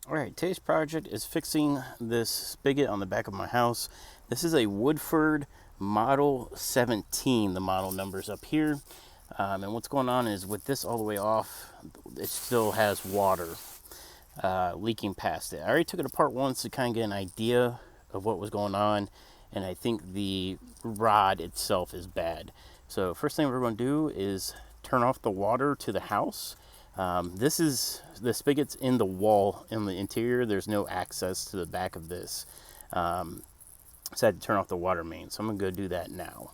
Alright, today's project is fixing this spigot on the back of my house. This is a Woodford Model 17, the model number's up here. And what's going on is with this all the way off, it still has water leaking past it. I already took it apart once to kind of get an idea of what was going on, and I think the rod itself is bad. So first thing we're going to do is turn off the water to the house. This is the spigot's in the wall in the interior. There's no access to the back of this. So I had to turn off the water main. So I'm gonna go do that now.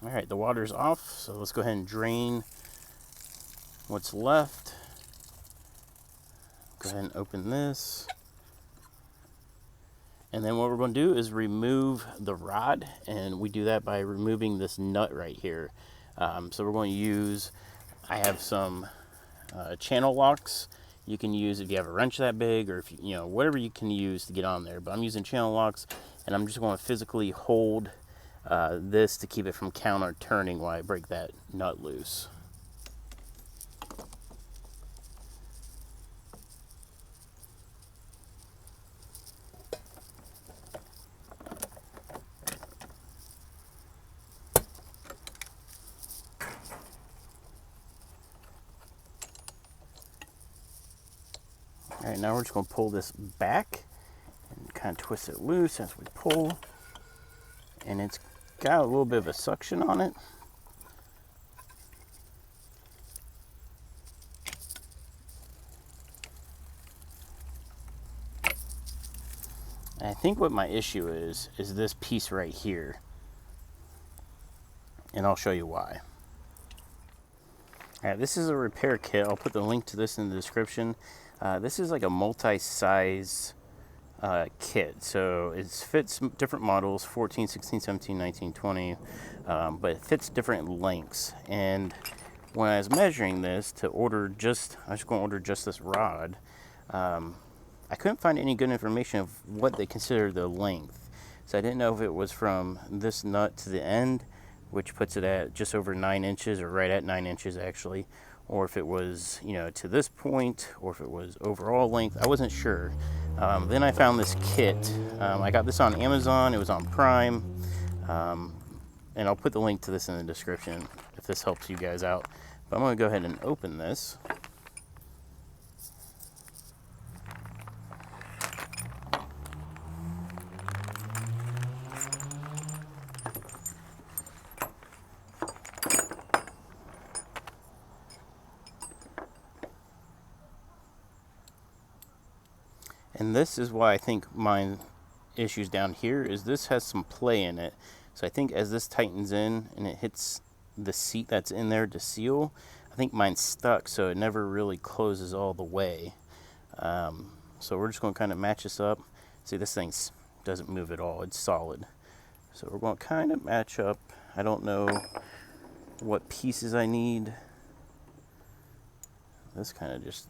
All right, the water's off. So let's go ahead and drain what's left. Go ahead and open this. And then what we're going to do is remove the rod, and we do that by removing this nut right here. So we're going to use, I have some channel locks you can use if you have a wrench that big, or if you know, whatever you can use to get on there. But I'm using channel locks, and I'm just going to physically hold this to keep it from counter turning while I break that nut loose. All right, now we're just going to pull this back and kind of twist it loose as we pull. And it's got a little bit of a suction on it. And I think what my issue is this piece right here. And I'll show you why. All right, this is a repair kit. I'll put the link to this in the description. This is like a multi-size kit. So it fits different models, 14, 16, 17, 19, 20, but it fits different lengths. And when I was measuring this to order I was going to order just this rod, I couldn't find any good information of what they consider the length. So I didn't know if it was from this nut to the end, which puts it at just over 9 inches, or right at 9 inches actually, or if it was, you know, to this point, or if it was overall length. I wasn't sure. Then I found this kit. I got this on Amazon. It was on Prime, and I'll put the link to this in the description if this helps you guys out. But I'm going to go ahead and open this. And this is why I think mine issues down here is this has some play in it. So I think as this tightens in and it hits the seat that's in there to seal, I think mine's stuck, so it never really closes all the way. So we're just going to kind of match this up. See, this thing doesn't move at all. It's solid. So we're going to kind of match up. I don't know what pieces I need. This kind of just,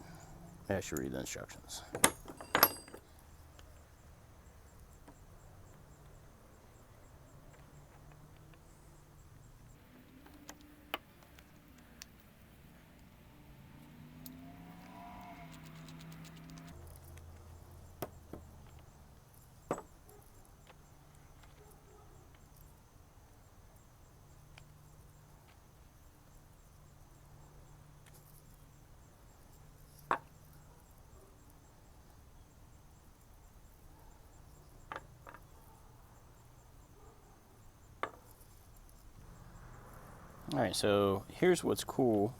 I should read the instructions. All right, so here's what's cool.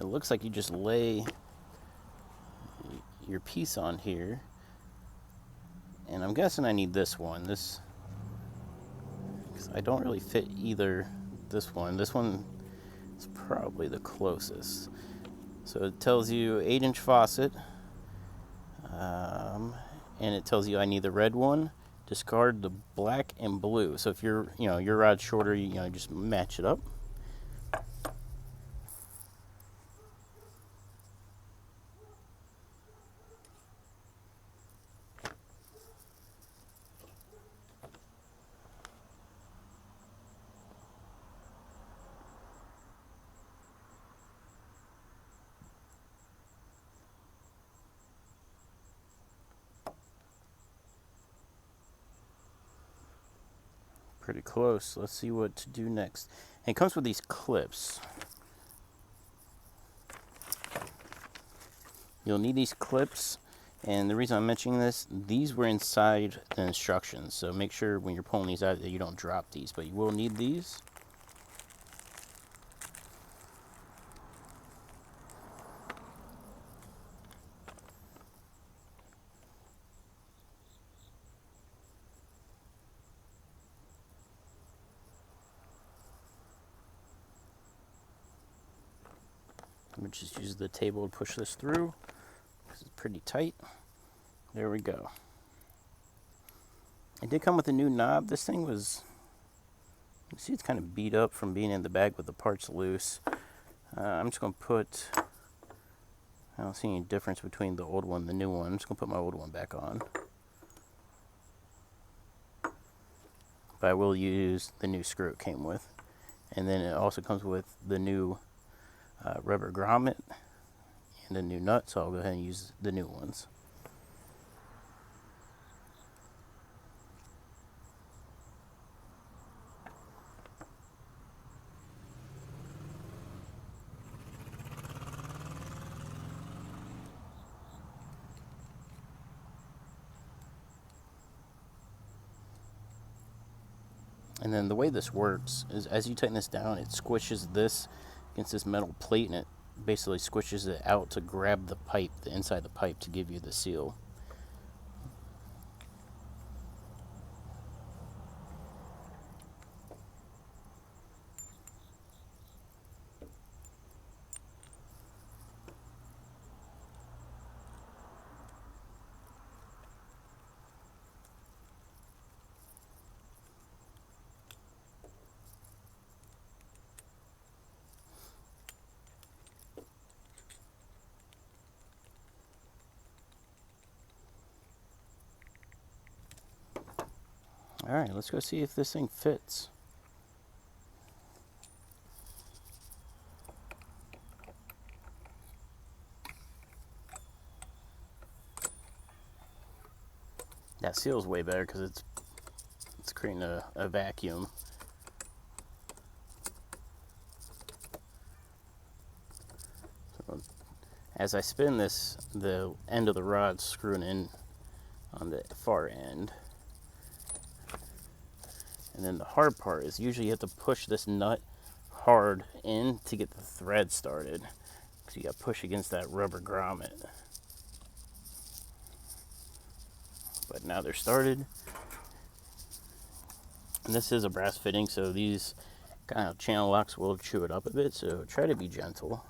It looks like you just lay your piece on here, and I'm guessing I need this one. This, because I don't really fit either. This one is probably the closest. So it tells you 8-inch faucet, and it tells you I need the red one. Discard the black and blue. So if your rod's shorter, you just match it up. pretty close. Let's see what to do next. And it comes with these clips. You'll need these clips, and the reason I'm mentioning this, these were inside the instructions, so make sure when you're pulling these out that you don't drop these, but you will need these. I'm going to just use the table to push this through because it's pretty tight. There we go. It did come with a new knob. This thing was, you see it's kind of beat up from being in the bag with the parts loose. I'm just going to put, I don't see any difference between the old one and the new one. I'm just going to put my old one back on. But I will use the new screw it came with. And then it also comes with the new rubber grommet and a new nut, so I'll go ahead and use the new ones. And then the way this works is as you tighten this down, it squishes this against this metal plate, and it basically squishes it out to grab the pipe, the inside of the pipe, to give you the seal. Alright, let's go see if this thing fits. That seal's way better because it's creating a vacuum. So as I spin this, the end of the rod's screwing in on the far end. And then the hard part is usually you have to push this nut hard in to get the thread started. So you got to push against that rubber grommet. But now they're started. And this is a brass fitting, so these kind of channel locks will chew it up a bit, so try to be gentle.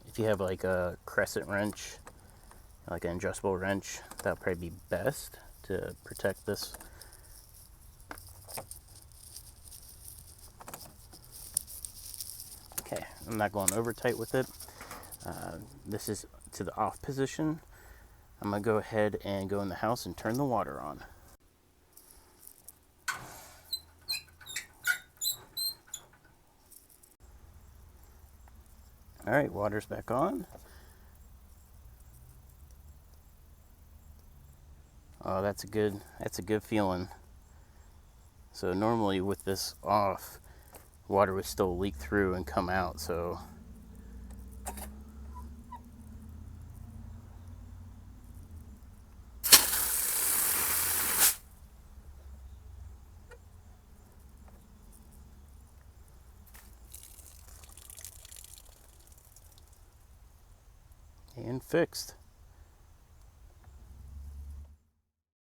If you have like a crescent wrench, like an adjustable wrench, that'll probably be best to protect this. Okay, I'm not going over tight with it. This is to the off position. I'm going to go ahead and go in the house and turn the water on. Alright, water's back on. Oh, that's a good feeling. So normally with this off, water would still leak through and come out, so and fixed.